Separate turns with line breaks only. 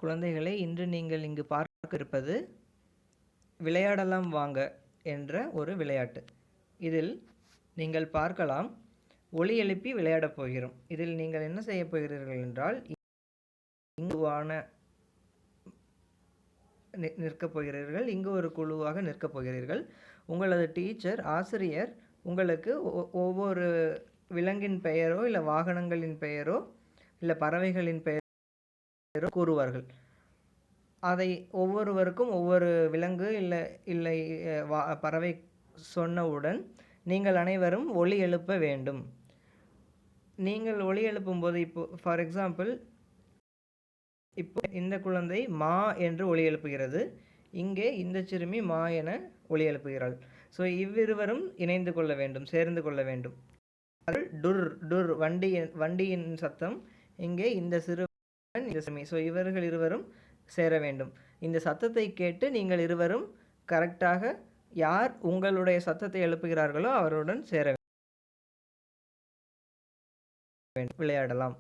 குழந்தைகளை, இன்று நீங்கள் இங்கு பார்க்க இருப்பது விளையாடலாம் வாங்க என்ற ஒரு விளையாட்டு. இதில் நீங்கள் பார்க்கலாம், ஒலி எழுப்பி விளையாடப் போகிறோம். இதில் நீங்கள் என்ன செய்ய போகிறீர்கள் என்றால், இங்குவான நிற்கப் போகிறீர்கள். இங்கு ஒரு குழுவாக நிற்கப் போகிறீர்கள். உங்களது டீச்சர், ஆசிரியர் உங்களுக்கு ஒவ்வொரு விலங்கின் பெயரோ இல்லை வாகனங்களின் பெயரோ இல்லை பறவைகளின் பெயரோ கூறுவார்கள். அதை ஒவ்வொருவருக்கும் ஒவ்வொரு விலங்கு இல்லை இல்லை பறவை சொன்னவுடன் நீங்கள் அனைவரும் ஒலி எழுப்ப வேண்டும். நீங்கள் ஒலி எழுப்பும்போது, இப்போ ஃபார் எக்ஸாம்பிள், இப்போ இந்த குழந்தை மா என்று ஒலி எழுப்புகிறது. இங்கே இந்த சிறுமி மா என ஒலி எழுப்புகிறாள். ஸோ இவ்விருவரும் இணைந்து கொள்ள வேண்டும், சேர்ந்து கொள்ள வேண்டும். டுர் டுர் வண்டியின் சத்தம். இங்கே இந்த சிறுவன், இந்த சிறுமி. ஸோ இவர்கள் இருவரும் சேர வேண்டும். இந்த சத்தத்தை கேட்டு நீங்கள் இருவரும் கரெக்டாக யார் உங்களுடைய சத்தத்தை எழுப்புகிறார்களோ அவருடன் சேர வேண்டும். விளையாடலாம்.